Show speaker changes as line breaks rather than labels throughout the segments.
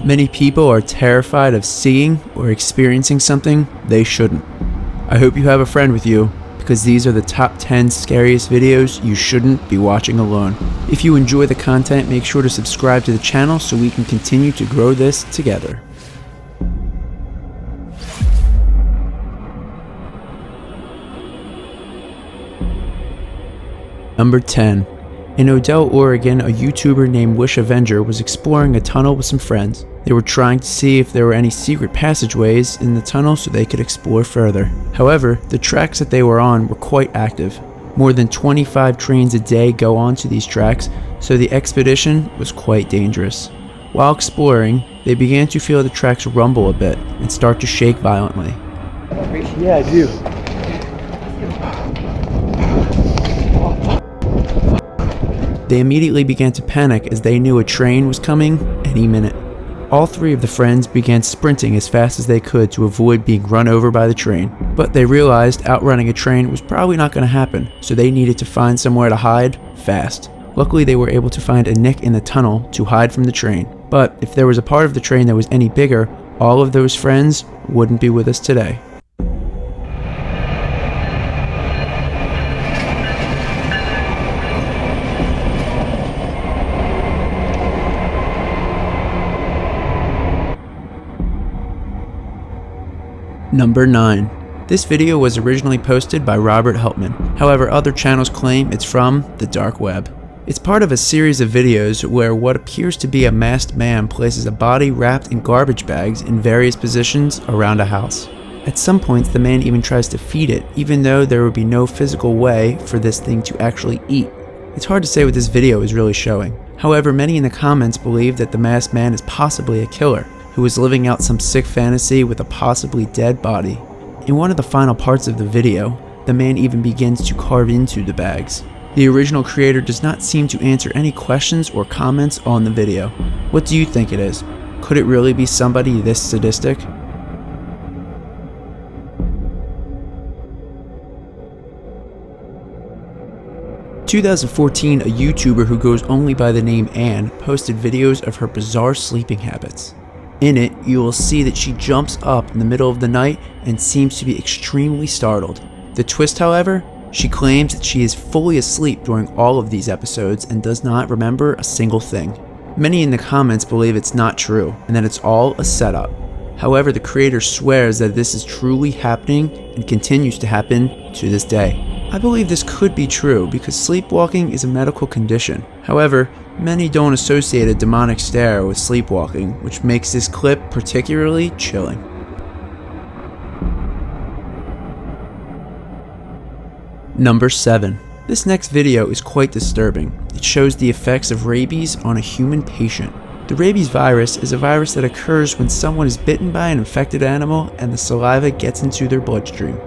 Many people are terrified of seeing or experiencing something they shouldn't. I hope you have a friend with you, because these are the top 10 scariest videos you shouldn't be watching alone. If you enjoy the content, make sure to subscribe to the channel so we can continue to grow this together. Number 10. In Odell, Oregon, a YouTuber named Wish Avenger was exploring a tunnel with some friends. They were trying to see if there were any secret passageways in the tunnel so they could explore further. However, the tracks that they were on were quite active. More than 25 trains a day go onto these tracks, so the expedition was quite dangerous. While exploring, they began to feel the tracks rumble a bit and start to shake violently.
Yeah, I do.
They immediately began to panic as they knew a train was coming any minute. All three of the friends began sprinting as fast as they could to avoid being run over by the train. But they realized outrunning a train was probably not going to happen, so they needed to find somewhere to hide fast. Luckily, they were able to find a nick in the tunnel to hide from the train. But if there was a part of the train that was any bigger, all of those friends wouldn't be with us today. Number 9. This video was originally posted by Robert Helpman. However, other channels claim it's from the dark web. It's part of a series of videos where what appears to be a masked man places a body wrapped in garbage bags in various positions around a house. At some points, the man even tries to feed it, even though there would be no physical way for this thing to actually eat. It's hard to say what this video is really showing. However, many in the comments believe that the masked man is possibly a killer who is living out some sick fantasy with a possibly dead body. In one of the final parts of the video, the man even begins to carve into the bags. The original creator does not seem to answer any questions or comments on the video. What do you think it is? Could it really be somebody this sadistic? In 2014, a YouTuber who goes only by the name Anne posted videos of her bizarre sleeping habits. In it, you will see that she jumps up in the middle of the night and seems to be extremely startled. The twist, however, she claims that she is fully asleep during all of these episodes and does not remember a single thing. Many in the comments believe it's not true and that it's all a setup. However, the creator swears that this is truly happening and continues to happen to this day. I believe this could be true because sleepwalking is a medical condition. However, many don't associate a demonic stare with sleepwalking, which makes this clip particularly chilling. Number 7. This next video is quite disturbing. It shows the effects of rabies on a human patient. The rabies virus is a virus that occurs when someone is bitten by an infected animal and the saliva gets into their bloodstream.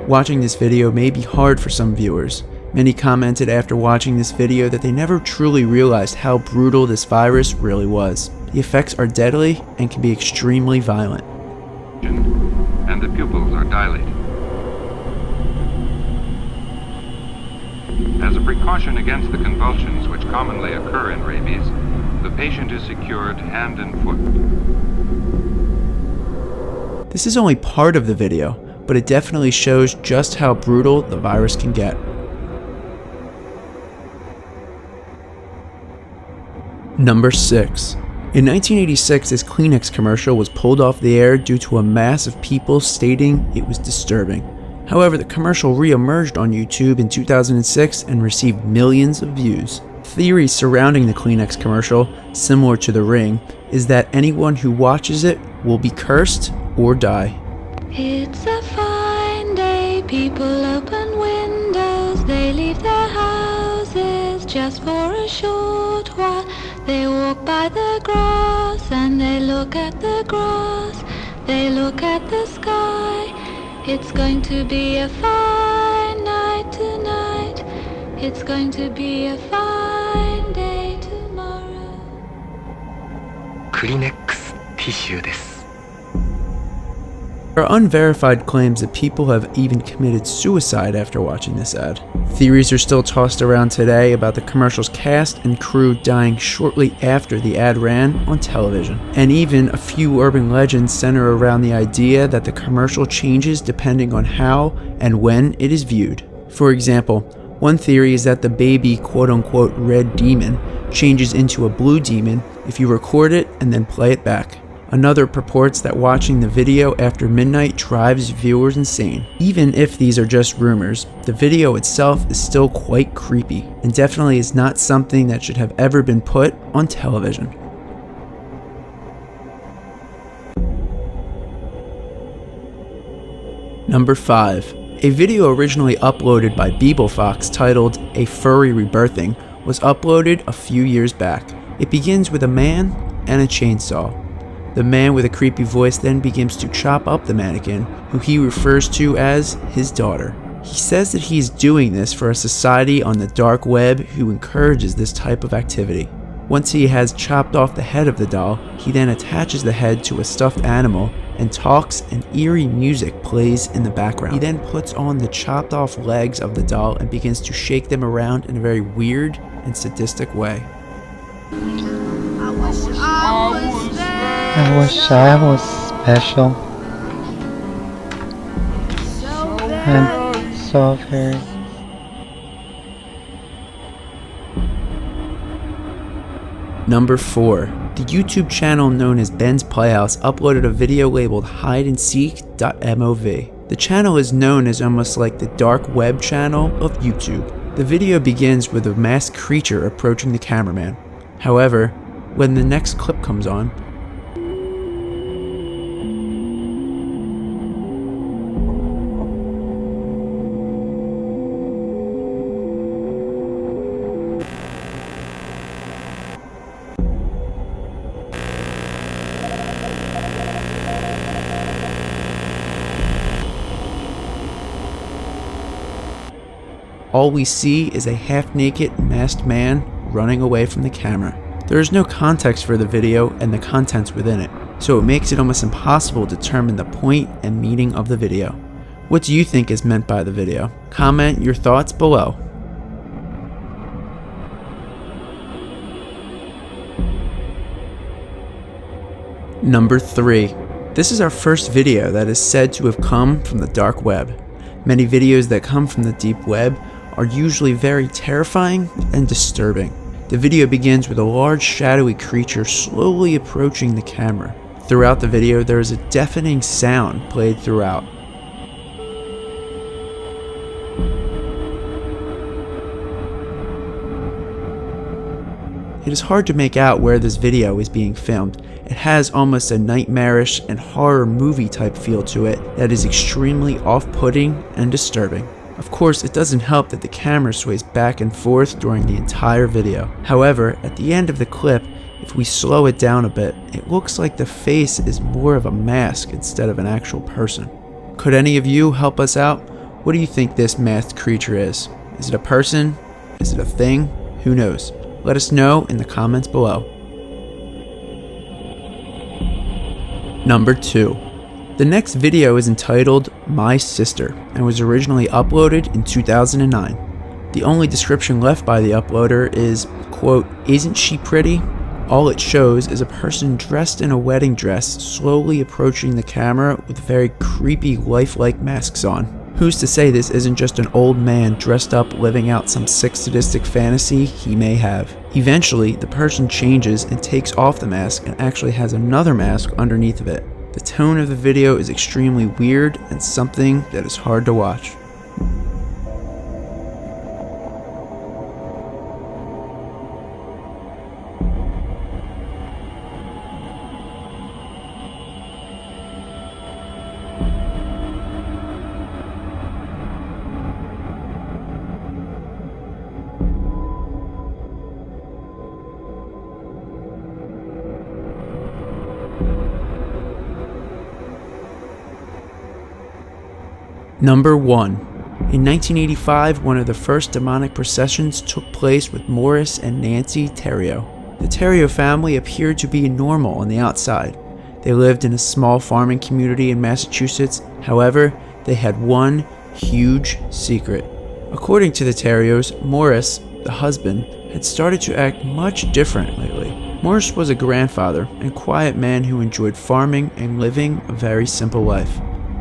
Watching this video may be hard for some viewers. Many commented after watching this video that they never truly realized how brutal this virus really was. The effects are deadly and can be extremely violent.
And the pupils are dilated. As a precaution against the convulsions which commonly occur in rabies, the patient is secured hand and foot.
This is only part of the video, but it definitely shows just how brutal the virus can get. Number 6. In 1986, this Kleenex commercial was pulled off the air due to a mass of people stating it was disturbing. However, the commercial re-emerged on YouTube in 2006 and received millions of views. Theories surrounding the Kleenex commercial, similar to The Ring, is that anyone who watches it will be cursed or die.
It's a fine day, people open windows, they leave their houses just for a short while. They walk by the grass and they look at the grass, they look at the sky. It's going to be a fine night tonight, it's going to be a fine day tomorrow. クリネックスティッシュです。
There are unverified claims that people have even committed suicide after watching this ad. Theories are still tossed around today about the commercial's cast and crew dying shortly after the ad ran on television. And even a few urban legends center around the idea that the commercial changes depending on how and when it is viewed. For example, one theory is that the baby quote-unquote red demon changes into a blue demon if you record it and then play it back. Another purports that watching the video after midnight drives viewers insane. Even if these are just rumors, the video itself is still quite creepy and definitely is not something that should have ever been put on television. Number 5. A video originally uploaded by BeebleFox titled "A Furry Rebirthing" was uploaded a few years back. It begins with a man and a chainsaw. The man with a creepy voice then begins to chop up the mannequin, who he refers to as his daughter. He says that he is doing this for a society on the dark web who encourages this type of activity. Once he has chopped off the head of the doll, he then attaches the head to a stuffed animal and talks, and eerie music plays in the background. He then puts on the chopped off legs of the doll and begins to shake them around in a very weird and sadistic way.
I wish I was special. I'm so very.
Number 4. The YouTube channel known as Ben's Playhouse uploaded a video labeled hideandseek.mov. The channel is known as almost like the dark web channel of YouTube. The video begins with a masked creature approaching the cameraman. However, when the next clip comes on, all we see is a half-naked, masked man running away from the camera. There is no context for the video and the contents within it, so it makes it almost impossible to determine the point and meaning of the video. What do you think is meant by the video? Comment your thoughts below. Number 3. This is our first video that is said to have come from the dark web. Many videos that come from the deep web are usually very terrifying and disturbing. The video begins with a large shadowy creature slowly approaching the camera. Throughout the video, there is a deafening sound played throughout. It is hard to make out where this video is being filmed. It has almost a nightmarish and horror movie type feel to it that is extremely off-putting and disturbing. Of course, it doesn't help that the camera sways back and forth during the entire video. However, at the end of the clip, if we slow it down a bit, it looks like the face is more of a mask instead of an actual person. Could any of you help us out? What do you think this masked creature is? Is it a person? Is it a thing? Who knows? Let us know in the comments below. Number 2. The next video is entitled "My Sister" and was originally uploaded in 2009. The only description left by the uploader is, quote, "Isn't she pretty?" All it shows is a person dressed in a wedding dress slowly approaching the camera with very creepy lifelike masks on. Who's to say this isn't just an old man dressed up living out some sick sadistic fantasy he may have? Eventually, the person changes and takes off the mask and actually has another mask underneath of it. The tone of the video is extremely weird and something that is hard to watch. Number 1. In 1985, one of the first demonic processions took place with Morris and Nancy Terrio. The Terrio family appeared to be normal on the outside. They lived in a small farming community in Massachusetts. However, they had one huge secret. According to the Terriers, Morris, the husband, had started to act much different lately. Morris was a grandfather and quiet man who enjoyed farming and living a very simple life.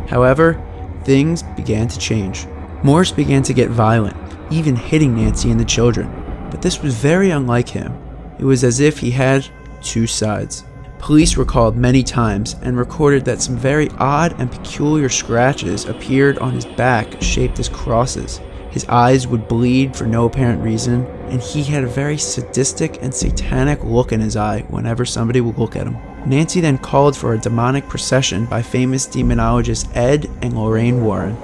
However, things began to change. Morris began to get violent, even hitting Nancy and the children. But this was very unlike him. It was as if he had two sides. Police were called many times and recorded that some very odd and peculiar scratches appeared on his back shaped as crosses. His eyes would bleed for no apparent reason, and he had a very sadistic and satanic look in his eye whenever somebody would look at him. Nancy then called for a demonic procession by famous demonologists Ed and Lorraine Warren.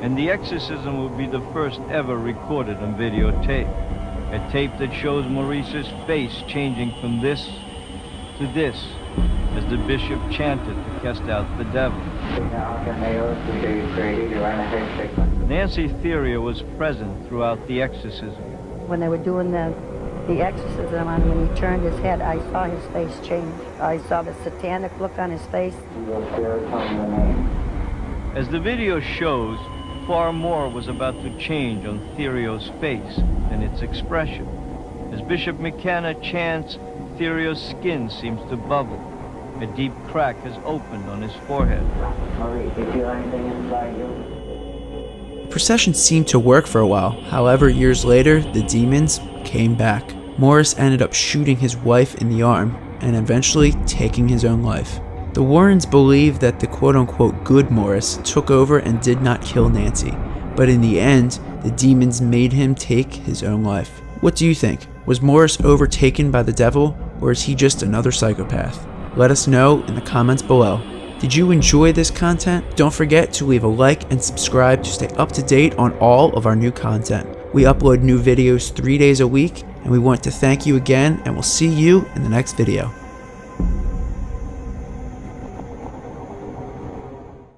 And the exorcism will be the first ever recorded on videotape. A tape that shows Maurice's face changing from this to this as the bishop chanted to cast out the devil. Nancy Theria was present throughout the exorcism.
When they were doing the exorcism, and when he turned his head, I saw his face change. I saw the satanic look on his face.
As the video shows, far more was about to change on Theria's face than its expression. As Bishop McKenna chants, Theria's skin seems to bubble. A deep crack has opened on his forehead.
Maurice, did you feel anything inside you?
The procession seemed to work for a while. However, years later, the demons came back. Morris ended up shooting his wife in the arm and eventually taking his own life. The Warrens believed that the quote-unquote good Morris took over and did not kill Nancy, but in the end, the demons made him take his own life. What do you think? Was Morris overtaken by the devil, or is he just another psychopath? Let us know in the comments below. Did you enjoy this content? Don't forget to leave a like and subscribe to stay up to date on all of our new content. We upload new videos 3 days a week, and we want to thank you again, and we'll see you in the next video.